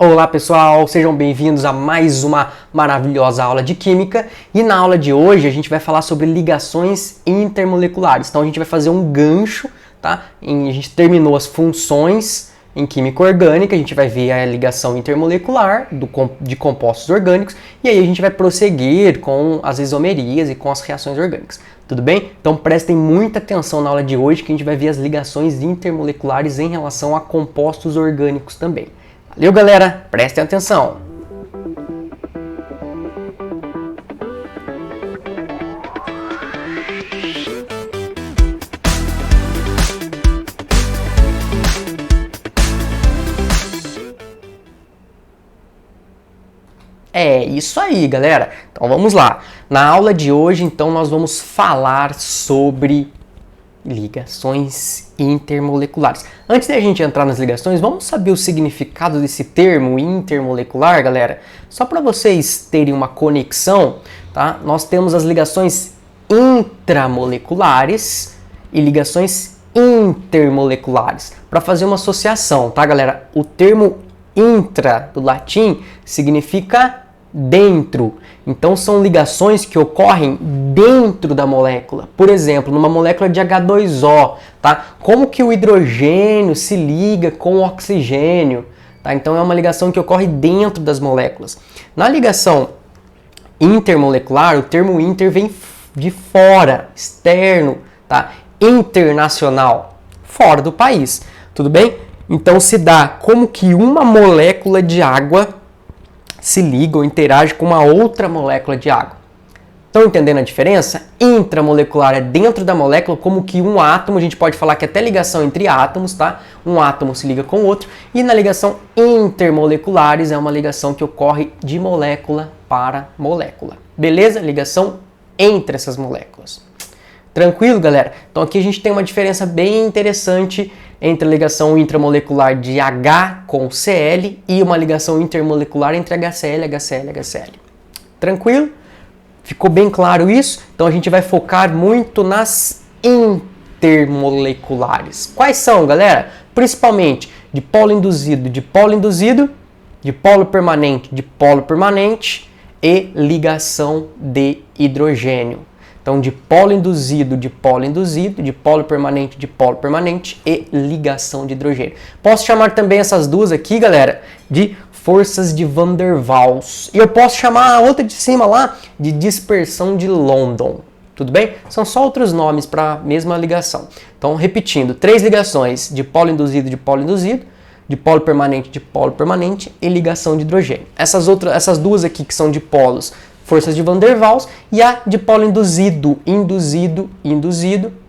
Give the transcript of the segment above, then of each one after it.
Olá pessoal, sejam bem-vindos a mais uma maravilhosa aula de Química e na aula de hoje a gente vai falar sobre ligações intermoleculares. Então a gente vai fazer um gancho, tá? A gente terminou as funções em Química Orgânica, a gente vai ver a ligação intermolecular de compostos orgânicos e aí a gente vai prosseguir com as isomerias e com as reações orgânicas. Tudo bem? Então prestem muita atenção na aula de hoje que a gente vai ver as ligações intermoleculares em relação a compostos orgânicos também. Valeu, galera! Prestem atenção! É isso aí, galera! Então vamos lá! Na aula de hoje, então, nós vamos falar sobre ligações intermoleculares. Antes da gente entrar nas ligações, vamos saber o significado desse termo intermolecular, galera? Só para vocês terem uma conexão, tá? Nós temos as ligações intramoleculares e ligações intermoleculares. Para fazer uma associação, tá, galera? O termo intra, do latim, significa dentro. Então são ligações que ocorrem dentro da molécula. Por exemplo, numa molécula de H2O, tá? Como que o hidrogênio se liga com o oxigênio, tá? Então é uma ligação que ocorre dentro das moléculas. Na ligação intermolecular, o termo inter vem de fora, externo, tá? Internacional, fora do país. Tudo bem? Então se dá como que uma molécula de água se liga ou interage com uma outra molécula de água. Estão entendendo a diferença? Intramolecular é dentro da molécula, como que um átomo, a gente pode falar que até ligação entre átomos, tá? Um átomo se liga com o outro. E na ligação intermoleculares é uma ligação que ocorre de molécula para molécula. Beleza? Ligação entre essas moléculas. Tranquilo, galera? Então aqui a gente tem uma diferença bem interessante entre a ligação intramolecular de H com Cl e uma ligação intermolecular entre HCl, HCl, HCl. Tranquilo? Ficou bem claro isso? Então a gente vai focar muito nas intermoleculares. Quais são, galera? Principalmente de polo induzido, de polo induzido, de polo permanente e ligação de hidrogênio. Então, de polo induzido, de polo induzido, de polo permanente e ligação de hidrogênio. Posso chamar também essas duas aqui, galera, de forças de Van der Waals. E eu posso chamar a outra de cima lá de dispersão de London. Tudo bem? São só outros nomes para a mesma ligação. Então, repetindo, 3 ligações de polo induzido, de polo permanente e ligação de hidrogênio. Essas duas aqui que são de polos, forças de Van der Waals, e a de polo induzido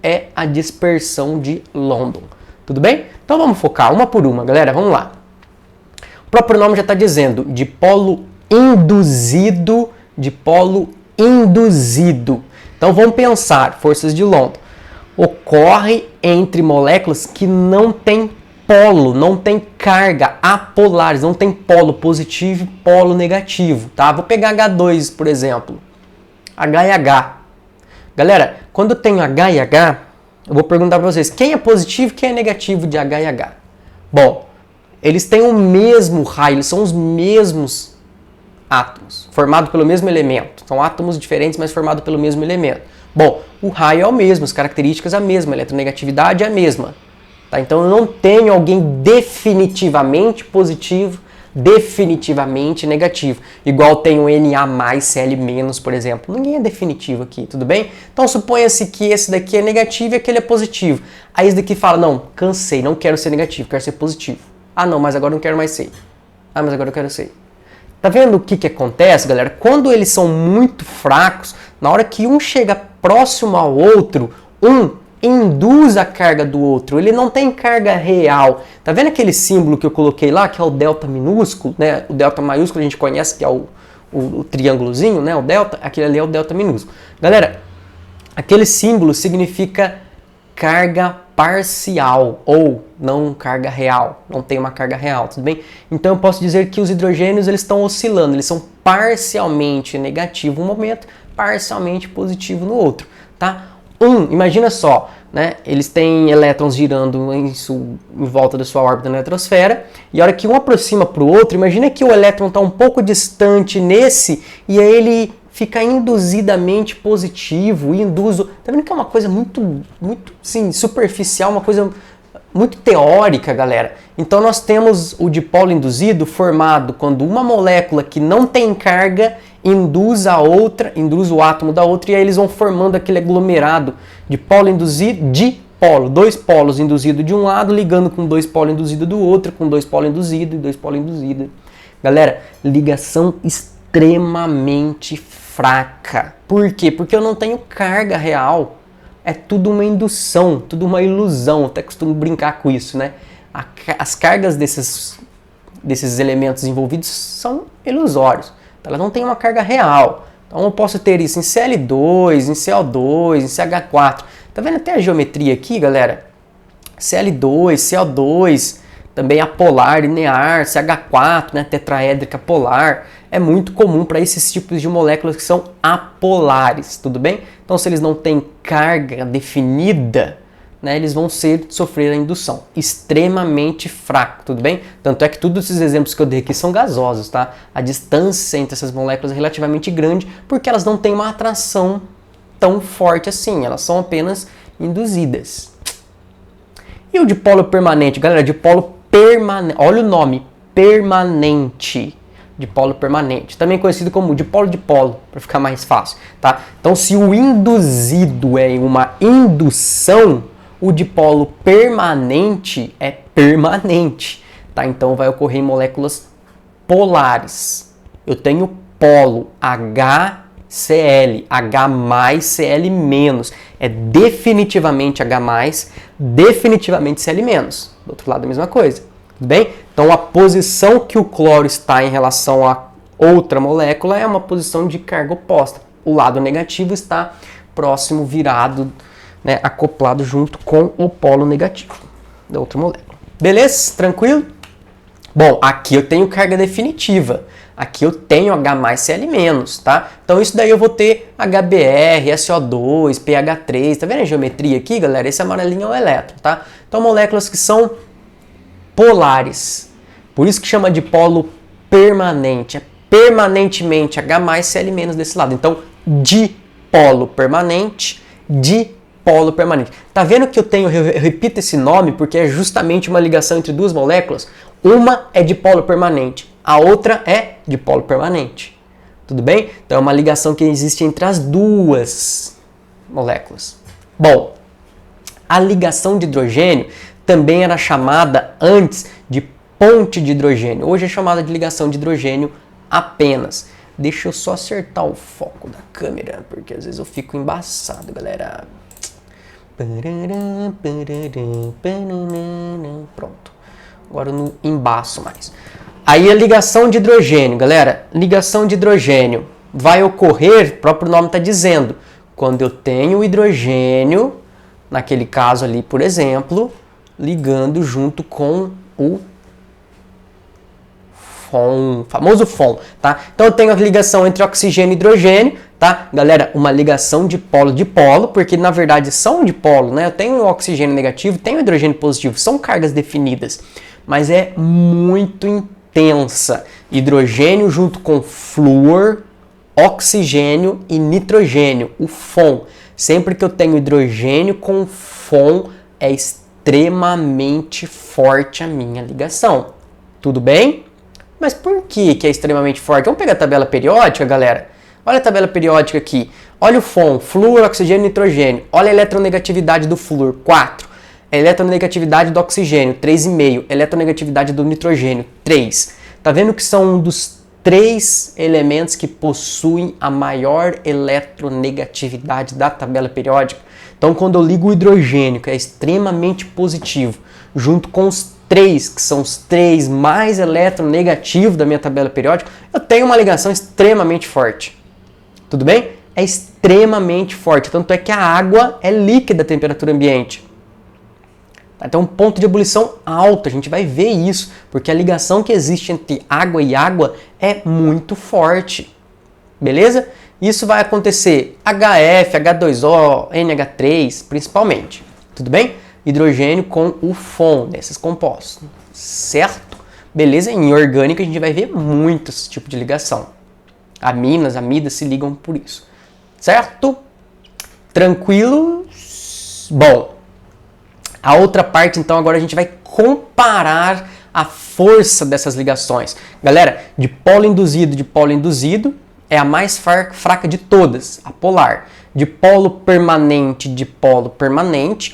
é a dispersão de London. Tudo bem? Então vamos focar uma por uma, galera. Vamos lá. O próprio nome já está dizendo de polo induzido, Então vamos pensar, forças de London. Ocorre entre moléculas que não têm polo, não tem carga, apolares, não tem polo positivo e polo negativo, tá? Vou pegar H2, por exemplo. H e H. Galera, quando eu tenho H e H, eu vou perguntar para vocês, quem é positivo e quem é negativo de H e H? Bom, eles têm o mesmo raio, eles são os mesmos átomos, formados pelo mesmo elemento. São átomos diferentes, mas formados pelo mesmo elemento. Bom, o raio é o mesmo, as características é a mesma, a eletronegatividade é a mesma. Tá? Então eu não tenho alguém definitivamente positivo, definitivamente negativo. Igual tem o Na+, Cl-, por exemplo. Ninguém é definitivo aqui, tudo bem? Então suponha-se que esse daqui é negativo e aquele é positivo. Aí esse daqui fala, não, cansei, não quero ser negativo, quero ser positivo. Ah não, mas agora não quero mais ser. Ah, mas agora eu quero ser. Tá vendo o que acontece, galera? Quando eles são muito fracos, na hora que um chega próximo ao outro, induz a carga do outro, ele não tem carga real. Tá vendo aquele símbolo que eu coloquei lá, que é o delta minúsculo, né? O delta maiúsculo a gente conhece, que é o triângulozinho, né? O delta, aquele ali é o delta minúsculo. Galera, aquele símbolo significa carga parcial ou não carga real, não tem uma carga real, tudo bem? Então eu posso dizer que os hidrogênios eles estão oscilando, eles são parcialmente negativo um momento, parcialmente positivo no outro, tá? imagina só, né? Eles têm elétrons girando em volta da sua órbita na eletrosfera, e a hora que um aproxima para o outro, imagina que o elétron está um pouco distante nesse, e aí ele fica induzidamente positivo, Tá vendo que é uma coisa muito sim, superficial, uma coisa muito teórica, galera. Então nós temos o dipolo induzido formado quando uma molécula que não tem carga induz a outra, induz o átomo da outra, e aí eles vão formando aquele aglomerado de polo induzido, dois polos induzidos de um lado, ligando com dois polos induzidos do outro, com dois polos induzidos e dois polos induzidos. Galera, ligação extremamente fraca. Por quê? Porque eu não tenho carga real. É tudo uma indução, tudo uma ilusão. Eu até costumo brincar com isso, né? As cargas desses elementos envolvidos são ilusórios. Então, elas não têm uma carga real. Então eu posso ter isso em Cl2, em CO2, em CH4. Tá vendo até a geometria aqui, galera? Cl2, CO2, também apolar, linear, CH4, né, tetraédrica polar. É muito comum para esses tipos de moléculas que são apolares, tudo bem? Então, se eles não têm carga definida, né, eles vão sofrer a indução. Extremamente fraco, tudo bem? Tanto é que todos esses exemplos que eu dei aqui são gasosos, tá? A distância entre essas moléculas é relativamente grande porque elas não têm uma atração tão forte assim, elas são apenas induzidas. E o dipolo permanente? Galera, dipolo permanente, olha o nome, permanente. Dipolo permanente, também conhecido como dipolo-dipolo, para ficar mais fácil, tá? Então, se o induzido é uma indução, o dipolo permanente é permanente, tá? Então, vai ocorrer em moléculas polares. Eu tenho polo HCl, H mais Cl menos, é definitivamente H mais, definitivamente Cl menos. Do outro lado, a mesma coisa. Tudo bem? Então, a posição que o cloro está em relação a outra molécula é uma posição de carga oposta. O lado negativo está próximo, virado, né, acoplado junto com o polo negativo da outra molécula. Beleza? Tranquilo? Bom, aqui eu tenho carga definitiva. Aqui eu tenho H mais Cl menos, tá? Então, isso daí eu vou ter HBr, SO2, pH3. Tá vendo a geometria aqui, galera? Esse amarelinho é o elétron, tá? Então, moléculas que são polares. Por isso que chama de polo permanente. É permanentemente H mais Cl menos desse lado. Então, dipolo permanente, dipolo permanente. Tá vendo que eu repito esse nome porque é justamente uma ligação entre duas moléculas? Uma é dipolo permanente, a outra é dipolo permanente. Tudo bem? Então, é uma ligação que existe entre as duas moléculas. Bom, a ligação de hidrogênio também era chamada antes de ponte de hidrogênio. Hoje é chamada de ligação de hidrogênio apenas. Deixa eu só acertar o foco da câmera, porque às vezes eu fico embaçado, galera. Pronto. Agora eu não embaço mais. Aí a ligação de hidrogênio, galera. Ligação de hidrogênio vai ocorrer, o próprio nome está dizendo, quando eu tenho o hidrogênio, naquele caso ali, por exemplo, ligando junto com o famoso FON, tá? Então eu tenho a ligação entre oxigênio e hidrogênio, tá? Galera, uma ligação de polo, porque na verdade são de polo, né? Eu tenho o oxigênio negativo, tenho o hidrogênio positivo, são cargas definidas, mas é muito intensa. Hidrogênio junto com flúor, oxigênio e nitrogênio, o FON. Sempre que eu tenho hidrogênio com FON, é extremamente forte a minha ligação. Tudo bem? Mas por que é extremamente forte? Vamos pegar a tabela periódica, galera? Olha a tabela periódica aqui. Olha o FON, flúor, oxigênio e nitrogênio. Olha a eletronegatividade do flúor, 4. A eletronegatividade do oxigênio, 3,5. Eletronegatividade do nitrogênio, 3. Tá vendo que são um dos 3 elementos que possuem a maior eletronegatividade da tabela periódica? Então, quando eu ligo o hidrogênio, que é extremamente positivo, junto com os 3, que são os 3 mais eletronegativos da minha tabela periódica, eu tenho uma ligação extremamente forte. Tudo bem? É extremamente forte. Tanto é que a água é líquida a temperatura ambiente. Então, um ponto de ebulição alto, a gente vai ver isso, porque a ligação que existe entre água e água é muito forte. Beleza? Isso vai acontecer HF, H2O, NH3, principalmente. Tudo bem? Hidrogênio com o FON, desses compostos. Certo? Beleza? Em orgânica a gente vai ver muito esse tipo de ligação. Aminas, amidas se ligam por isso. Certo? Tranquilo? Bom, a outra parte então agora a gente vai comparar a força dessas ligações. Galera, dipolo induzido é a mais fraca de todas, a polar. Dipolo permanente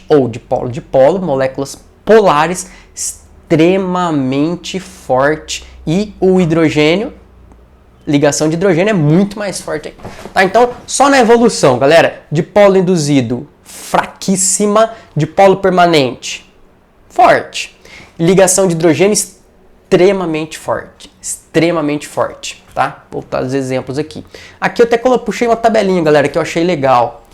ou dipolo, moléculas polares, extremamente forte. E o hidrogênio, ligação de hidrogênio é muito mais forte. Tá? Então, só na evolução, galera, dipolo induzido, fraquíssima, dipolo permanente, forte. Ligação de hidrogênio extremamente forte, tá? Vou botar os exemplos aqui. Aqui eu até puxei uma tabelinha, galera, que eu achei legal.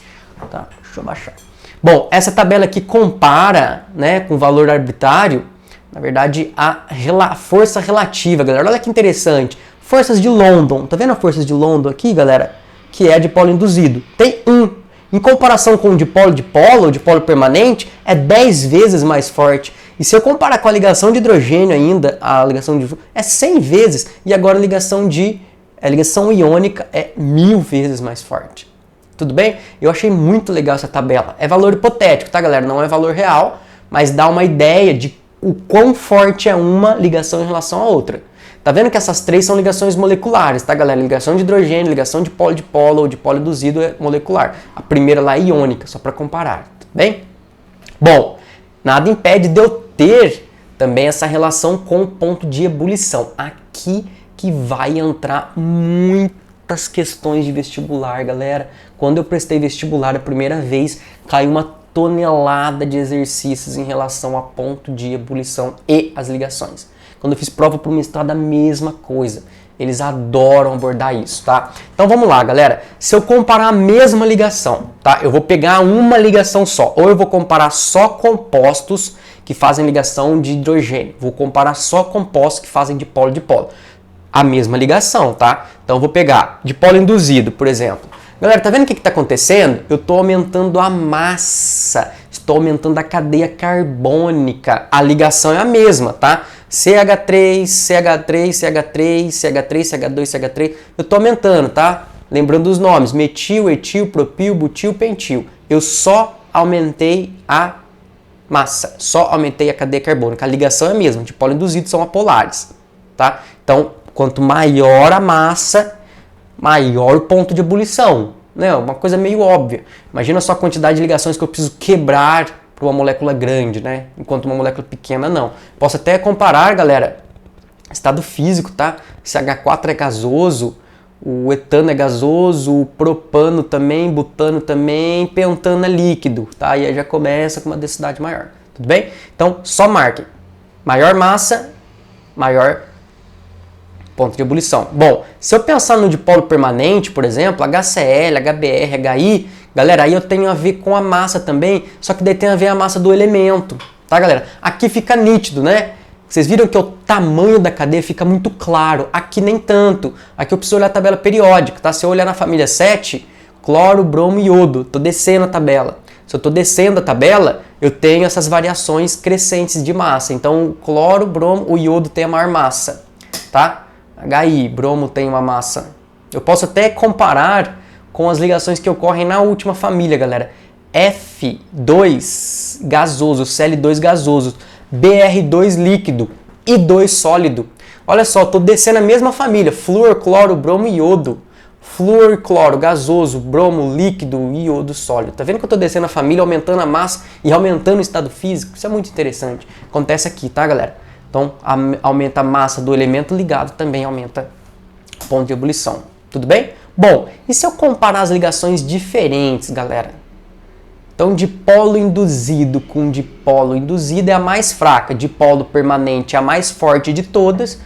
Tá? Deixa eu baixar. Bom, essa tabela aqui compara, né, com valor arbitrário, na verdade, a força relativa, galera. Olha que interessante. Forças de London. Tá vendo a forças de London aqui, galera? Que é dipolo induzido. Tem 1. Em comparação com o dipolo, ou dipolo permanente, é 10 vezes mais forte. E se eu comparar com a ligação de hidrogênio ainda, a ligação de é 100 vezes, e agora a ligação iônica é 1000 vezes mais forte. Tudo bem? Eu achei muito legal essa tabela. É valor hipotético, tá, galera? Não é valor real, mas dá uma ideia de o quão forte é uma ligação em relação à outra. Tá vendo que essas três são ligações moleculares, tá, galera? Ligação de hidrogênio, ligação de polo ou dipolo induzido é molecular. A primeira lá é iônica, só para comparar, tudo bem? Bom, nada impede de eu ter também essa relação com o ponto de ebulição. Aqui que vai entrar muitas questões de vestibular, galera. Quando eu prestei vestibular a primeira vez, caiu uma tonelada de exercícios em relação a ponto de ebulição e as ligações. Quando eu fiz prova para o mestrado, a mesma coisa. Eles adoram abordar isso, tá? Então vamos lá, galera. Se eu comparar a mesma ligação, tá? Eu vou pegar uma ligação só. Ou eu vou comparar só compostos que fazem ligação de hidrogênio. Vou comparar só compostos que fazem dipolo. A mesma ligação, tá? Então eu vou pegar dipolo induzido, por exemplo. Galera, tá vendo o que está acontecendo? Eu estou aumentando a massa. Estou aumentando a cadeia carbônica. A ligação é a mesma, tá? CH3, CH3, CH3, CH3, CH2, CH3. Eu estou aumentando, tá? Lembrando os nomes. Metil, etil, propil, butil, pentil. Eu só aumentei a massa. Só aumentei a cadeia carbônica. A ligação é a mesma. Dipolo induzido são apolares, tá? Então, quanto maior a massa, maior o ponto de ebulição. Né? Uma coisa meio óbvia. Imagina só a quantidade de ligações que eu preciso quebrar para uma molécula grande, né? Enquanto uma molécula pequena não. Posso até comparar, galera, estado físico, tá? CH4 é gasoso, o etano é gasoso, o propano também, butano também, pentano é líquido, tá? E aí já começa com uma densidade maior, tudo bem? Então, só marquem. Maior massa, maior ponto de ebulição. Bom, se eu pensar no dipolo permanente, por exemplo, HCl, HBr, HI, galera, aí eu tenho a ver com a massa também, só que daí tem a ver a massa do elemento, tá, galera? Aqui fica nítido, né? Vocês viram que o tamanho da cadeia fica muito claro, aqui nem tanto. Aqui eu preciso olhar a tabela periódica, tá? Se eu olhar na família 7, cloro, bromo e iodo, tô descendo a tabela. Se eu tô descendo a tabela, eu tenho essas variações crescentes de massa. Então, o cloro, bromo, o iodo tem a maior massa, tá? HI, bromo tem uma massa. Eu posso até comparar com as ligações que ocorrem na última família, galera. F2 gasoso, Cl2 gasoso, Br2 líquido, I2 sólido. Olha só, estou descendo a mesma família, flúor, cloro, bromo e iodo. Flúor, cloro, gasoso, bromo, líquido, iodo sólido. Tá vendo que eu estou descendo a família, aumentando a massa e aumentando o estado físico? Isso é muito interessante. Acontece aqui, tá, galera? Então, aumenta a massa do elemento ligado, também aumenta o ponto de ebulição. Tudo bem? Bom, e se eu comparar as ligações diferentes, galera? Então, dipolo induzido com dipolo induzido é a mais fraca. Dipolo permanente é a mais forte de todas.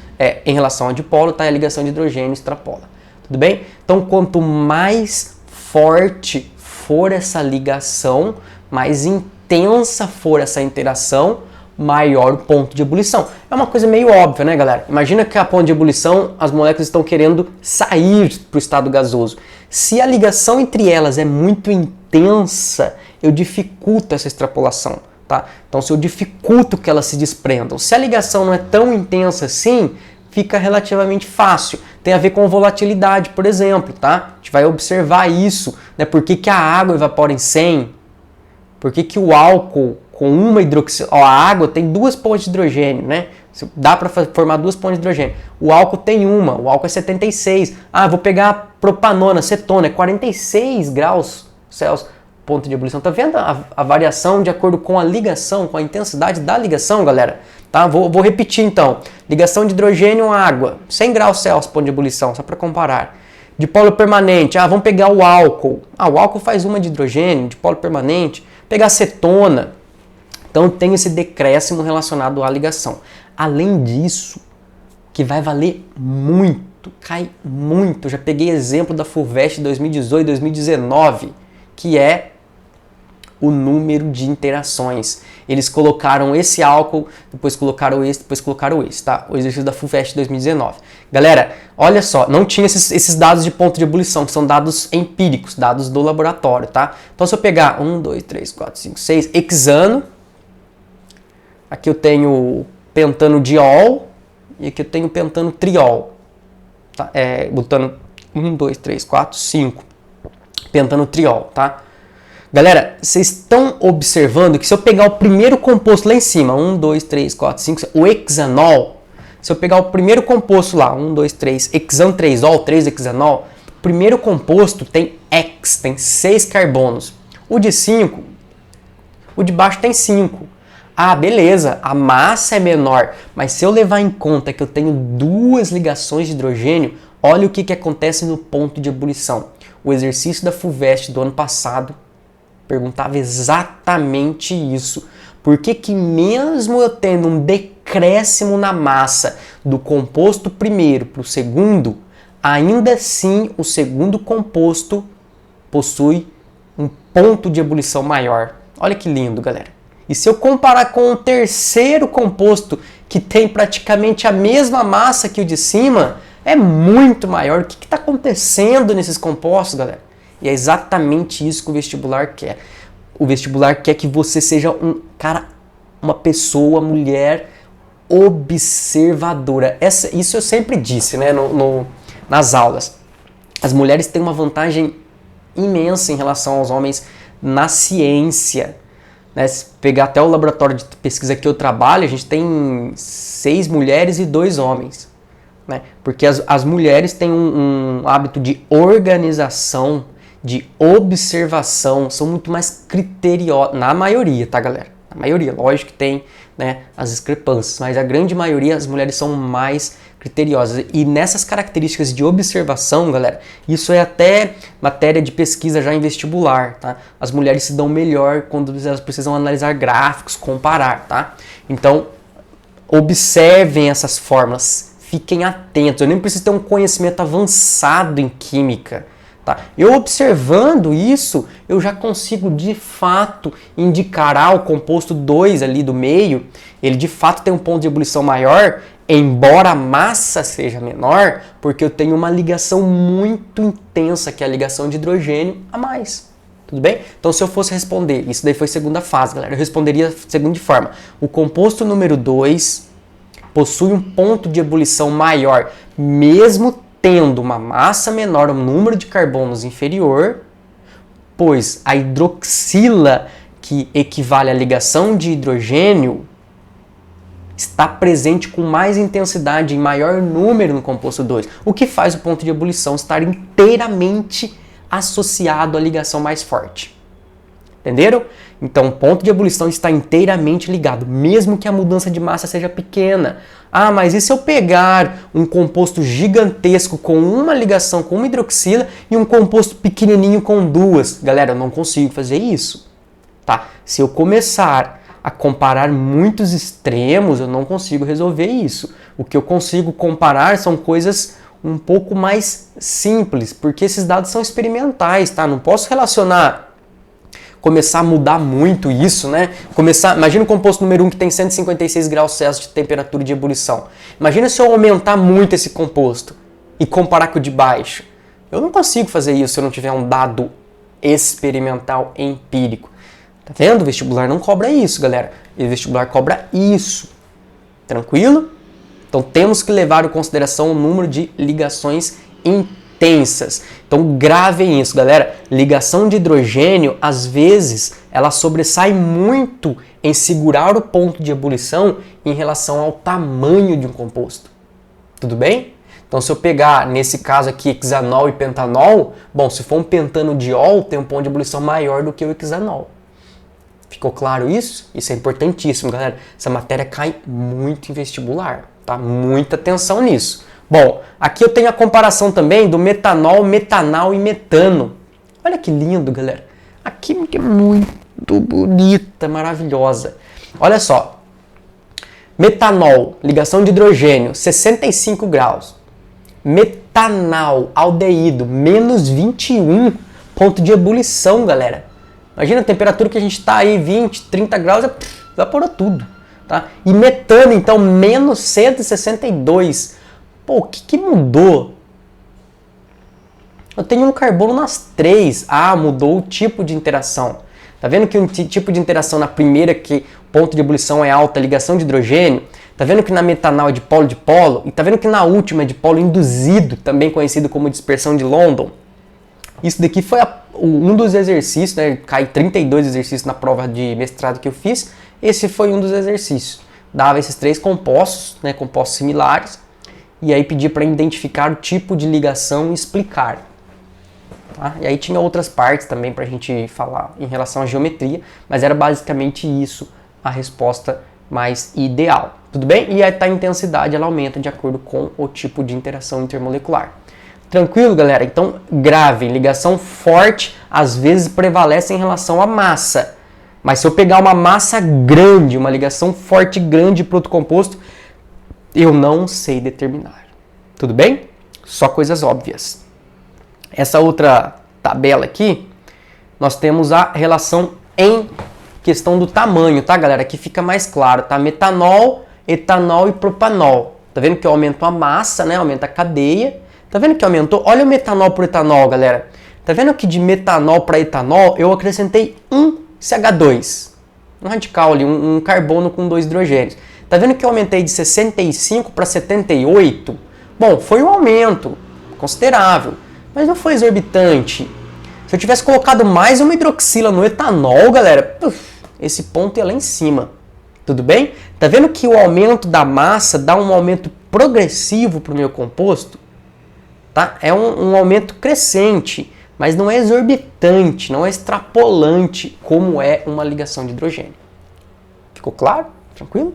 Em relação a dipolo, tá? A ligação de hidrogênio extrapola. Tudo bem? Então, quanto mais forte for essa ligação, mais intensa for essa interação, maior o ponto de ebulição. É uma coisa meio óbvia, né, galera? Imagina que a ponto de ebulição, as moléculas estão querendo sair para o estado gasoso. Se a ligação entre elas é muito intensa, eu dificulto essa extrapolação, tá? Então, se eu dificulto que elas se desprendam. Se a ligação não é tão intensa assim, fica relativamente fácil. Tem a ver com volatilidade, por exemplo, tá? A gente vai observar isso, né? Por que a água evapora em 100? Por que o álcool com uma hidroxila... Ó, a água tem 2 pontes de hidrogênio, né? Dá para formar 2 pontes de hidrogênio. O álcool tem uma, o álcool é 76. Ah, vou pegar a propanona, cetona, é 46 graus Celsius, ponto de ebulição. Tá vendo a variação de acordo com a ligação, com a intensidade da ligação, galera? Tá? Vou repetir então. Ligação de hidrogênio à água, 100 graus Celsius, ponto de ebulição, só para comparar. Dipolo permanente, vamos pegar o álcool. O álcool faz uma de hidrogênio, dipolo permanente. Pegar acetona. Então tem esse decréscimo relacionado à ligação. Além disso, que vai valer muito, cai muito. Já peguei exemplo da FUVEST 2018 e 2019, que é o número de interações. Eles colocaram esse álcool, depois colocaram esse, tá? O exercício da FUVEST 2019. Galera, olha só, não tinha esses dados de ponto de ebulição, que são dados empíricos, dados do laboratório, tá? Então se eu pegar 1, 2, 3, 4, 5, 6, hexano, aqui eu tenho pentanodiol e aqui eu tenho pentanotriol, tá? Botando 1, 2, 3, 4, 5, pentanotriol, tá? Galera, vocês estão observando que se eu pegar o primeiro composto lá em cima, 1, 2, 3, 4, 5, o hexanol, se eu pegar o primeiro composto lá, 1, 2, 3, hexan-3-ol, 3-hexanol, o primeiro composto tem X, tem 6 carbonos. O de 5, o de baixo tem 5. Ah, beleza, a massa é menor, mas se eu levar em conta que eu tenho 2 ligações de hidrogênio, olha o que acontece no ponto de ebulição. O exercício da FUVEST do ano passado perguntava exatamente isso. Por que mesmo eu tendo um decréscimo na massa do composto primeiro para o segundo, ainda assim o segundo composto possui um ponto de ebulição maior? Olha que lindo, galera. E se eu comparar com o terceiro composto, que tem praticamente a mesma massa que o de cima, é muito maior. O que está acontecendo nesses compostos, galera? E é exatamente isso que o vestibular quer. O vestibular quer que você seja uma pessoa, mulher observadora. Isso eu sempre disse, né, nas aulas. As mulheres têm uma vantagem imensa em relação aos homens na ciência. Né? Se pegar até o laboratório de pesquisa que eu trabalho, a gente tem 6 mulheres e 2 homens. Né? Porque as mulheres têm um hábito de organização, de observação, são muito mais criteriosas, na maioria, tá, galera? Na maioria, lógico que tem, né, as discrepâncias, mas a grande maioria, as mulheres são mais criteriosas. E nessas características de observação, galera, isso é até matéria de pesquisa já em vestibular, tá? As mulheres se dão melhor quando elas precisam analisar gráficos, comparar, tá? Então, observem essas fórmulas, fiquem atentos. Eu nem preciso ter um conhecimento avançado em química. Tá? Eu observando isso, eu já consigo de fato indicar o composto 2 ali do meio, ele de fato tem um ponto de ebulição maior, embora a massa seja menor, porque eu tenho uma ligação muito intensa, que é a ligação de hidrogênio a mais. Tudo bem? Então se eu fosse responder, isso daí foi segunda fase, galera, eu responderia da seguinte forma: o composto número 2 possui um ponto de ebulição maior, mesmo tendo uma massa menor, um número de carbonos inferior, pois a hidroxila, que equivale à ligação de hidrogênio, está presente com mais intensidade, em maior número no composto 2, o que faz o ponto de ebulição estar inteiramente associado à ligação mais forte. Entenderam? Então, o ponto de ebulição está inteiramente ligado, mesmo que a mudança de massa seja pequena. Ah, mas e se eu pegar um composto gigantesco com uma ligação com uma hidroxila e um composto pequenininho com 2? Galera, eu não consigo fazer isso. Tá? Se eu começar a comparar muitos extremos, eu não consigo resolver isso. O que eu consigo comparar são coisas um pouco mais simples, porque esses dados são experimentais, tá? Não posso relacionar começar a mudar muito isso, né? Imagina o composto número 1 que tem 156 graus Celsius de temperatura de ebulição. Imagina se eu aumentar muito esse composto e comparar com o de baixo. Eu não consigo fazer isso se eu não tiver um dado experimental empírico. Tá vendo? O vestibular não cobra isso, galera. E o vestibular cobra isso. Tranquilo? Então temos que levar em consideração o número de ligações intensas. Então gravem isso, galera. Ligação de hidrogênio, às vezes, ela sobressai muito em segurar o ponto de ebulição em relação ao tamanho de um composto. Tudo bem? Então se eu pegar, nesse caso aqui, hexanol e pentanol, bom, se for um pentanodiol, tem um ponto de ebulição maior do que o hexanol. Ficou claro isso? Isso é importantíssimo, galera. Essa matéria cai muito em vestibular, tá? Muita atenção nisso. Bom, aqui eu tenho a comparação também do metanol, metanal e metano. Olha que lindo, galera. A química é muito bonita, maravilhosa. Olha só. Metanol, ligação de hidrogênio, 65 graus. Metanal, aldeído, menos 21, ponto de ebulição, galera. Imagina a temperatura que a gente está aí, 20, 30 graus, evaporou tudo. Tá? E metano, então, menos 162. Pô, o que mudou? Eu tenho um carbono nas 3. Ah, mudou o tipo de interação. Tá vendo que um tipo de interação na primeira, que o ponto de ebulição é alta, ligação de hidrogênio. Tá vendo que na metanal é de polo? E tá vendo que na última é de polo induzido, também conhecido como dispersão de London? Isso daqui foi um dos exercícios, né? Cai 32 exercícios na prova de mestrado que eu fiz. Esse foi um dos exercícios. Dava esses 3 compostos, né? Compostos similares. E aí pedia para identificar o tipo de ligação e explicar. Tá? E aí tinha outras partes também para a gente falar em relação à geometria, mas era basicamente isso a resposta mais ideal. Tudo bem? E aí a intensidade ela aumenta de acordo com o tipo de interação intermolecular. Tranquilo, galera? Então, gravem. Ligação forte às vezes prevalece em relação à massa. Mas se eu pegar uma massa grande, uma ligação forte grande para outro composto, eu não sei determinar. Tudo bem? Só coisas óbvias. Essa outra tabela aqui, nós temos a relação em questão do tamanho, tá, galera? Aqui fica mais claro, tá? Metanol, etanol e propanol. Tá vendo que eu aumento a massa, né? Aumenta a cadeia. Tá vendo que aumentou? Olha o metanol por etanol, galera. Tá vendo que de metanol para etanol eu acrescentei um CH2. Um radical ali, um carbono com 2 hidrogênios. Tá vendo que eu aumentei de 65 para 78? Bom, foi um aumento considerável, mas não foi exorbitante. Se eu tivesse colocado mais uma hidroxila no etanol, galera, esse ponto ia lá em cima. Tudo bem? Tá vendo que o aumento da massa dá um aumento progressivo para o meu composto? Tá? É um aumento crescente, mas não é exorbitante, não é extrapolante como é uma ligação de hidrogênio. Ficou claro? Tranquilo?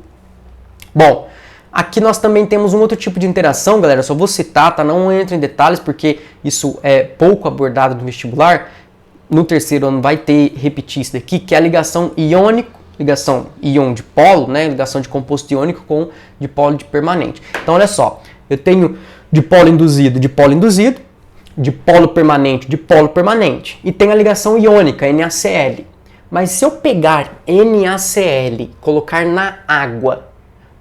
Bom, aqui nós também temos um outro tipo de interação, galera, só vou citar, tá? Não entro em detalhes porque isso é pouco abordado no vestibular. No terceiro ano vai repetir isso daqui, que é a ligação iônico, ligação íon de polo, né? Ligação de composto iônico com dipolo de permanente. Então, olha só, eu tenho dipolo induzido, dipolo induzido, dipolo permanente, dipolo permanente. E tem a ligação iônica, NaCl. Mas se eu pegar NaCl, colocar na água,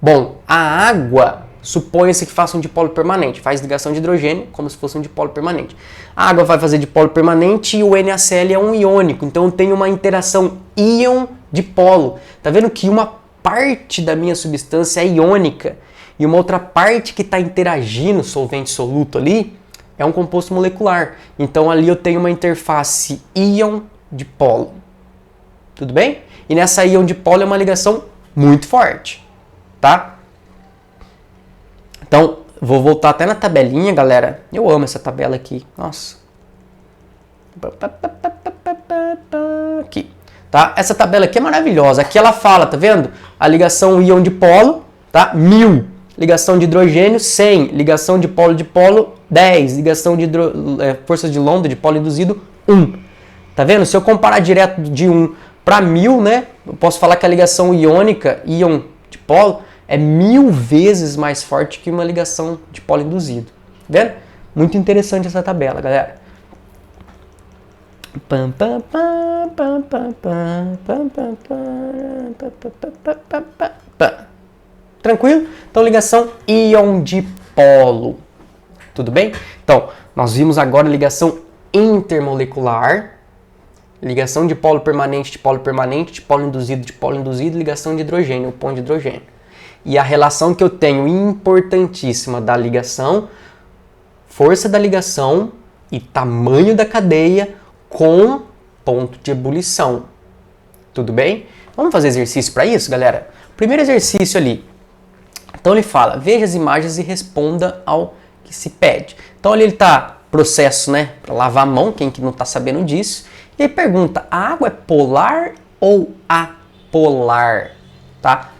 bom, a água, suponha-se que faça um dipolo permanente, faz ligação de hidrogênio como se fosse um dipolo permanente. A água vai fazer dipolo permanente e o NaCl é um iônico, então eu tenho uma interação íon-dipolo. Tá vendo que uma parte da minha substância é iônica e uma outra parte que está interagindo, solvente soluto ali, é um composto molecular. Então ali eu tenho uma interface íon-dipolo. Tudo bem? E nessa íon-dipolo é uma ligação muito forte. Tá? Então, vou voltar até na tabelinha, galera. Eu amo essa tabela aqui. Nossa. Aqui. Tá? Essa tabela aqui é maravilhosa. Aqui ela fala, tá vendo? A ligação íon-dipolo, tá? 1000. Ligação de hidrogênio, 100. Ligação de polo, 10. Ligação de forças de London, de polo induzido, 1. Tá vendo? Se eu comparar direto de 1 para 1000, né? Eu posso falar que a ligação iônica, íon de polo, é 1000 vezes mais forte que uma ligação de polo induzido. Tá vendo? Muito interessante essa tabela, galera. Pam, pam, pam, pam, pam, pam, pam, pam, pam. Tranquilo? Então, ligação íon-dipolo. Tudo bem? Então, nós vimos agora ligação intermolecular, ligação de polo permanente, de polo induzido, ligação de hidrogênio, o ponto de hidrogênio. E a relação que eu tenho importantíssima da ligação, força da ligação e tamanho da cadeia com ponto de ebulição. Tudo bem? Vamos fazer exercício para isso, galera? Primeiro exercício ali. Então ele fala, veja as imagens e responda ao que se pede. Então ali ele está, processo, né, para lavar a mão, quem que não está sabendo disso. E ele pergunta, a água é polar ou apolar? Tá?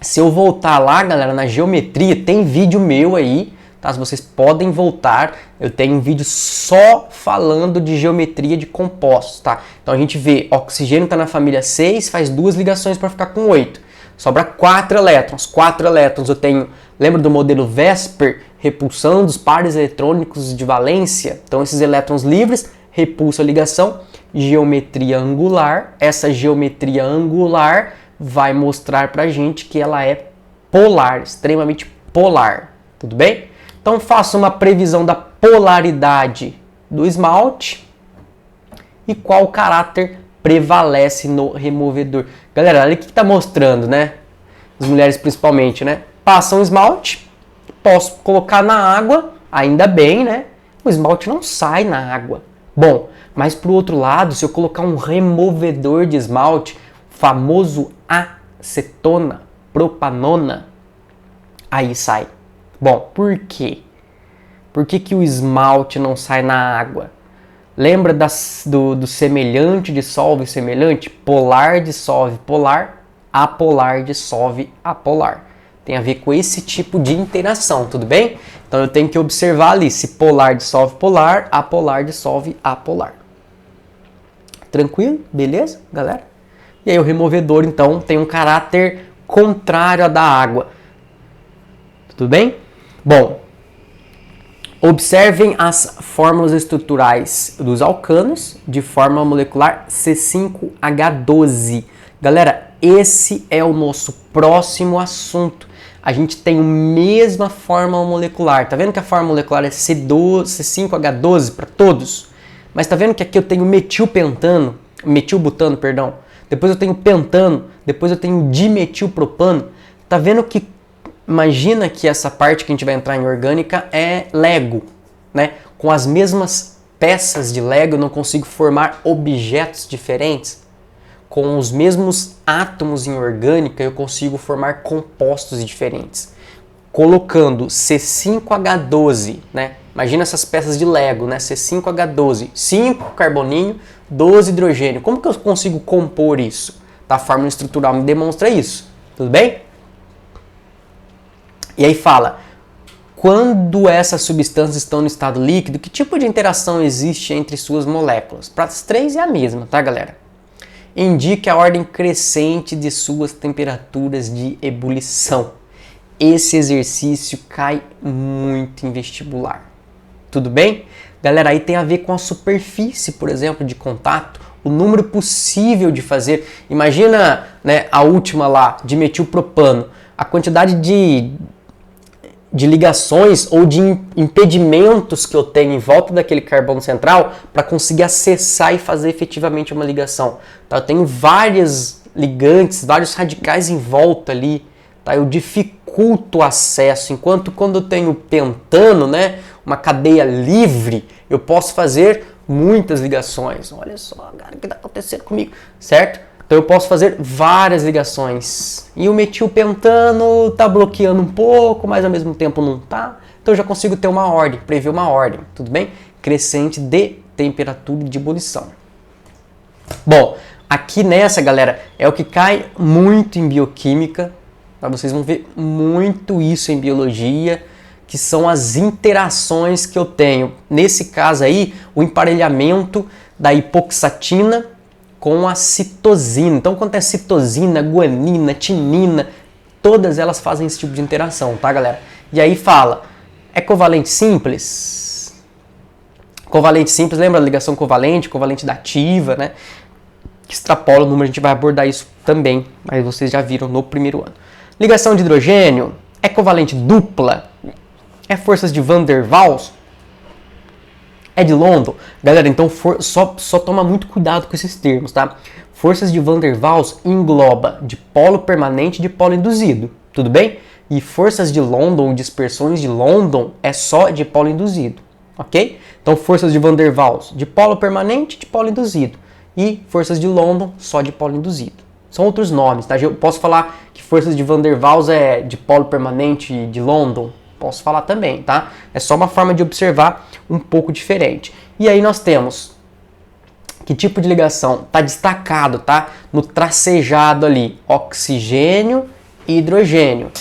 Se eu voltar lá, galera, na geometria, tem vídeo meu aí, tá? Vocês podem voltar, eu tenho um vídeo só falando de geometria de compostos, tá? Então a gente vê, oxigênio está na família 6, faz 2 ligações para ficar com 8. Sobra 4 elétrons. 4 elétrons eu tenho, lembra do modelo Vesper? Repulsão dos pares eletrônicos de valência. Então esses elétrons livres repulsam a ligação. Geometria angular. Essa geometria angular vai mostrar pra gente que ela é polar, extremamente polar. Tudo bem? Então faça uma previsão da polaridade do esmalte e qual o caráter prevalece no removedor. Galera, olha o que está mostrando, né? As mulheres principalmente, né? Passam esmalte, posso colocar na água, ainda bem, né? O esmalte não sai na água. Bom, mas pro outro lado, se eu colocar um removedor de esmalte, famoso acetona, propanona, aí sai. Bom, por quê? Por que o esmalte não sai na água? Lembra do semelhante dissolve semelhante? Polar dissolve polar, apolar dissolve apolar. Tem a ver com esse tipo de interação, tudo bem? Então eu tenho que observar ali se polar dissolve polar, apolar dissolve apolar. Tranquilo? Beleza, galera? E aí o removedor, então, tem um caráter contrário à da água. Tudo bem? Bom, observem as fórmulas estruturais dos alcanos de fórmula molecular C5H12. Galera, esse é o nosso próximo assunto. A gente tem a mesma fórmula molecular. Tá vendo que a fórmula molecular é C5H12 para todos? Mas tá vendo que aqui eu tenho metilbutano, perdão. Depois eu tenho pentano, depois eu tenho dimetilpropano. Tá vendo que imagina que essa parte que a gente vai entrar em orgânica é Lego, né? Com as mesmas peças de Lego eu não consigo formar objetos diferentes. Com os mesmos átomos em orgânica eu consigo formar compostos diferentes. Colocando C5H12, né? Imagina essas peças de Lego, né? C5H12, 5 carboninho, 12 hidrogênio. Como que eu consigo compor isso? A fórmula estrutural me demonstra isso. Tudo bem? E aí fala, quando essas substâncias estão no estado líquido, que tipo de interação existe entre suas moléculas? Para as três é a mesma, tá, galera? Indique a ordem crescente de suas temperaturas de ebulição. Esse exercício cai muito em vestibular. Tudo bem? Galera, aí tem a ver com a superfície, por exemplo, de contato, o número possível de fazer. Imagina, né, a última lá, de metilpropano, a quantidade de ligações ou de impedimentos que eu tenho em volta daquele carbono central para conseguir acessar e fazer efetivamente uma ligação. Tá? Eu tenho vários ligantes, vários radicais em volta ali, tá? Eu dificulto o acesso, enquanto quando eu tenho pentano, né, uma cadeia livre, eu posso fazer muitas ligações. Olha só, cara, o que está acontecendo comigo, certo? Então eu posso fazer várias ligações. E o metilpentano está bloqueando um pouco, mas ao mesmo tempo não está. Então eu já consigo ter uma ordem, prever uma ordem, tudo bem? Crescente de temperatura de ebulição. Bom, aqui nessa, galera, é o que cai muito em bioquímica. Tá? Vocês vão ver muito isso em biologia, que são as interações que eu tenho. Nesse caso aí, o emparelhamento da hipoxatina com a citosina. Então, quando é citosina, guanina, tinina, todas elas fazem esse tipo de interação, tá, galera? E aí fala, é covalente simples? Covalente simples, lembra da ligação covalente, covalente dativa, né? Que extrapola o número, a gente vai abordar isso também, mas vocês já viram no primeiro ano. Ligação de hidrogênio é covalente dupla, é forças de Van der Waals, é de London. Galera, então só toma muito cuidado com esses termos, tá? Forças de Van der Waals engloba de polo permanente e de polo induzido, tudo bem? E forças de London, dispersões de London, é só de polo induzido, ok? Então forças de Van der Waals de polo permanente e de polo induzido. E forças de London só de polo induzido. São outros nomes, tá? Eu posso falar que forças de Van der Waals é de polo permanente de London? Posso falar também, tá? É só uma forma de observar um pouco diferente. E aí nós temos que tipo de ligação? Tá destacado, tá? No tracejado ali, oxigênio e hidrogênio.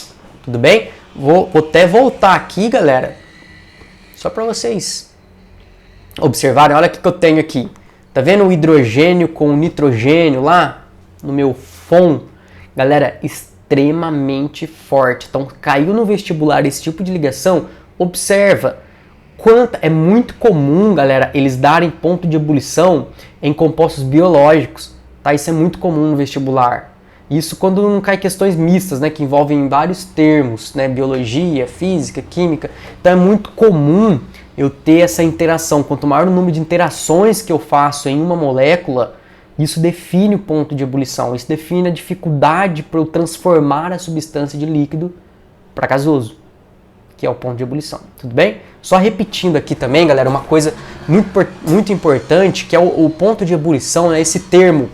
Tudo bem? Vou até voltar aqui, galera, só para vocês observarem. Olha o que eu tenho aqui. Tá vendo o hidrogênio com o nitrogênio lá no meu FON? Galera, extremamente forte. Então, caiu no vestibular esse tipo de ligação, observa. É muito comum, galera, eles darem ponto de ebulição em compostos biológicos. Tá? Isso é muito comum no vestibular. Isso quando não cai questões mistas, né, que envolvem vários termos, né, biologia, física, química. Então é muito comum eu ter essa interação. Quanto maior o número de interações que eu faço em uma molécula, isso define o ponto de ebulição, isso define a dificuldade para eu transformar a substância de líquido para gasoso, que é o ponto de ebulição. Tudo bem? Só repetindo aqui também, galera, uma coisa muito importante, que é o ponto de ebulição, né, esse termo,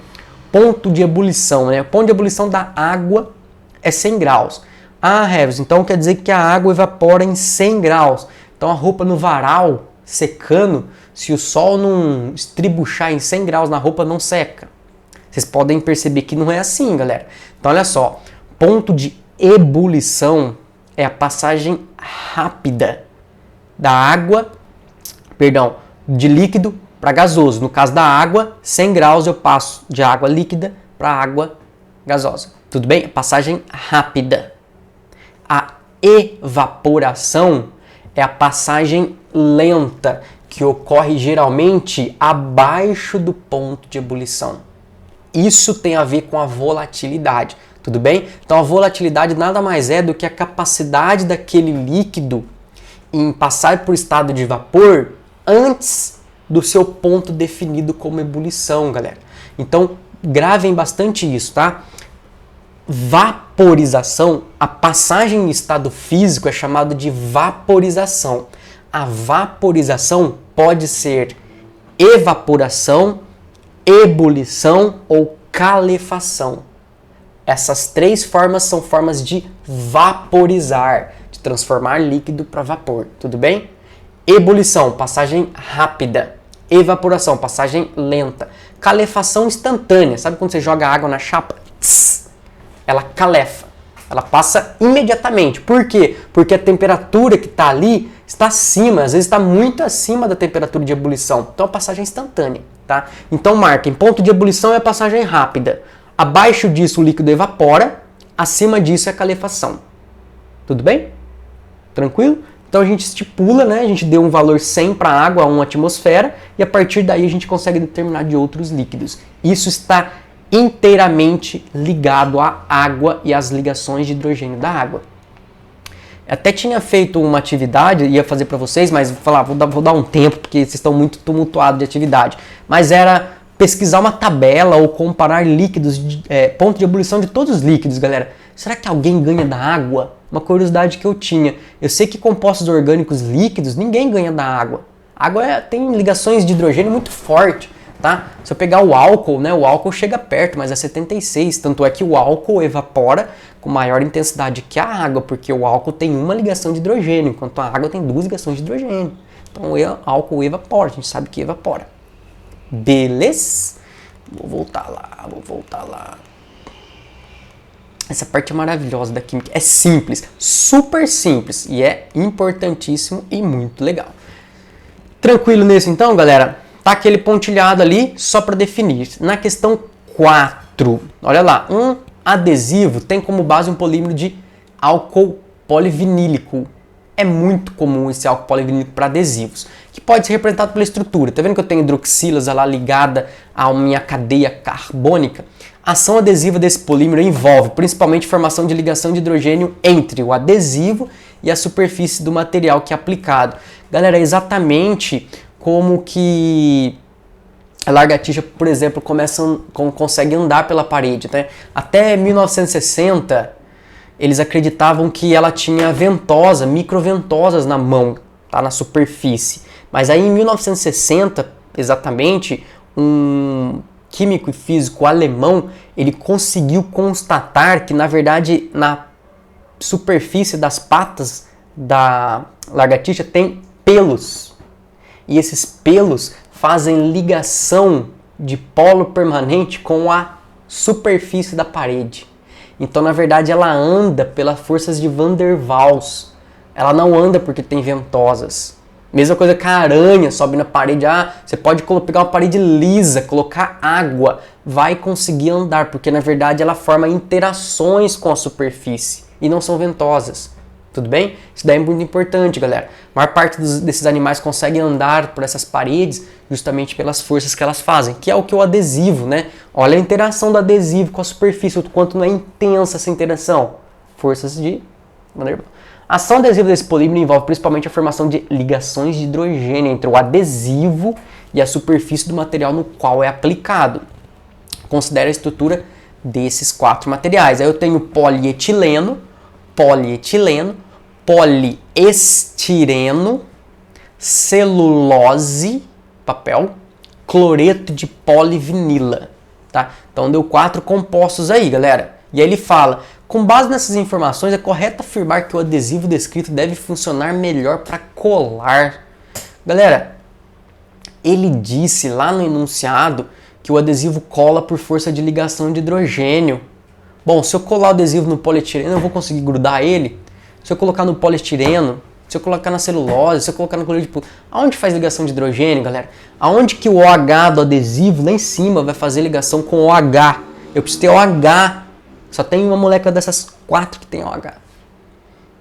ponto de ebulição, né? O ponto de ebulição da água é 100 graus. Ah, Revis, então quer dizer que a água evapora em 100 graus. Então a roupa no varal, secando, se o sol não estribuchar em 100 graus na roupa, não seca. Vocês podem perceber que não é assim, galera. Então olha só, ponto de ebulição é a passagem rápida da água, de líquido para gasoso. No caso da água, 100 graus eu passo de água líquida para água gasosa. Tudo bem? Passagem rápida. A evaporação é a passagem lenta, que ocorre geralmente abaixo do ponto de ebulição. Isso tem a ver com a volatilidade, tudo bem? Então a volatilidade nada mais é do que a capacidade daquele líquido em passar por estado de vapor antes do seu ponto definido como ebulição, galera. Então gravem bastante isso, tá? Vaporização, a passagem em estado físico é chamada de vaporização. A vaporização pode ser evaporação, ebulição ou calefação. Essas três formas são formas de vaporizar, de transformar líquido para vapor, tudo bem? Ebulição, passagem rápida. Evaporação, passagem lenta. Calefação instantânea, sabe quando você joga água na chapa? Ela calefa, ela passa imediatamente. Por quê? Porque a temperatura que está ali está acima, às vezes está muito acima da temperatura de ebulição. Então a passagem é instantânea, tá? Então marquem, ponto de ebulição é a passagem rápida. Abaixo disso o líquido evapora, acima disso é a calefação. Tudo bem? Tranquilo? Então a gente estipula, né? A gente deu um valor 100 para a água, 1 atmosfera, e a partir daí a gente consegue determinar de outros líquidos. Isso está inteiramente ligado à água e às ligações de hidrogênio da água. Até tinha feito uma atividade, ia fazer para vocês, mas vou falar, vou dar um tempo, porque vocês estão muito tumultuados de atividade. Mas era pesquisar uma tabela ou comparar líquidos, ponto de ebulição de todos os líquidos, galera. Será que alguém ganha da água? Uma curiosidade que eu tinha. Eu sei que compostos orgânicos líquidos, ninguém ganha da água. A água tem ligações de hidrogênio muito fortes. Tá? Se eu pegar o álcool, né, o álcool chega perto, mas é 76, tanto é que o álcool evapora com maior intensidade que a água, porque o álcool tem uma ligação de hidrogênio, enquanto a água tem 2 ligações de hidrogênio. Então o álcool evapora, a gente sabe que evapora. Beleza? Vou voltar lá. Essa parte é maravilhosa da química, é simples, super simples, e é importantíssimo e muito legal. Tranquilo nisso então, galera? Tá aquele pontilhado ali só para definir. Na questão 4, olha lá, um adesivo tem como base um polímero de álcool polivinílico. É muito comum esse álcool polivinílico para adesivos. Que pode ser representado pela estrutura. Tá vendo que eu tenho hidroxilas lá ligada à minha cadeia carbônica? A ação adesiva desse polímero envolve principalmente formação de ligação de hidrogênio entre o adesivo e a superfície do material que é aplicado. Galera, é exatamente como que a lagartixa, por exemplo, consegue andar pela parede, né? Até 1960, eles acreditavam que ela tinha ventosa, microventosas na mão, tá? Na superfície. Mas aí em 1960, exatamente, um químico e físico alemão, ele conseguiu constatar que, na verdade, na superfície das patas da lagartixa tem pelos. E esses pelos fazem ligação de polo permanente com a superfície da parede. Então, na verdade, ela anda pelas forças de Van der Waals. Ela não anda porque tem ventosas. Mesma coisa que a aranha sobe na parede. Você pode pegar uma parede lisa, colocar água, vai conseguir andar, porque na verdade ela forma interações com a superfície e não são ventosas. Tudo bem? Isso daí é muito importante, galera. A maior parte desses animais consegue andar por essas paredes justamente pelas forças que elas fazem, que é o que o adesivo, né? Olha a interação do adesivo com a superfície, o quanto não é intensa essa interação. Forças de Van der Waals. A ação adesiva desse polímero envolve principalmente a formação de ligações de hidrogênio entre o adesivo e a superfície do material no qual é aplicado. Considere a estrutura desses 4 materiais. Aí eu tenho polietileno, poliestireno, celulose, papel, cloreto de polivinila. Tá? Então deu 4 compostos aí, galera. E aí ele fala: com base nessas informações, é correto afirmar que o adesivo descrito deve funcionar melhor para colar. Galera, ele disse lá no enunciado que o adesivo cola por força de ligação de hidrogênio. Bom, se eu colar o adesivo no polietileno, eu vou conseguir grudar ele? Se eu colocar no poliestireno, se eu colocar na celulose, se eu colocar no cloreto de... Aonde faz ligação de hidrogênio, galera? Aonde que o OH do adesivo, lá em cima, vai fazer ligação com o OH? Eu preciso ter OH. Só tem uma molécula dessas 4 que tem OH.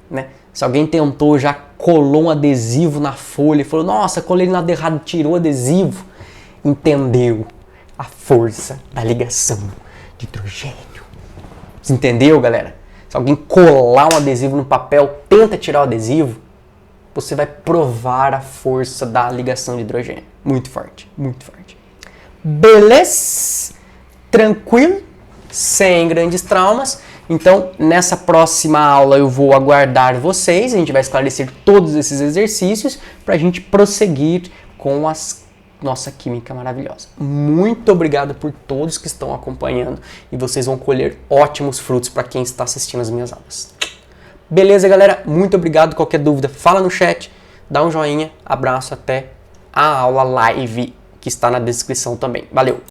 Né? Se alguém tentou, já colou um adesivo na folha e falou: nossa, colei no lado errado, tirou o adesivo. Entendeu a força da ligação de hidrogênio. Você entendeu, galera? Se alguém colar um adesivo no papel, tenta tirar o adesivo, você vai provar a força da ligação de hidrogênio. Muito forte, muito forte. Beleza? Tranquilo? Sem grandes traumas. Então, nessa próxima aula eu vou aguardar vocês. A gente vai esclarecer todos esses exercícios para a gente prosseguir com a nossa química maravilhosa. Muito obrigado por todos que estão acompanhando e vocês vão colher ótimos frutos para quem está assistindo as minhas aulas. Beleza, galera? Muito obrigado. Qualquer dúvida, fala no chat, dá um joinha, abraço, até a aula live que está na descrição também. Valeu!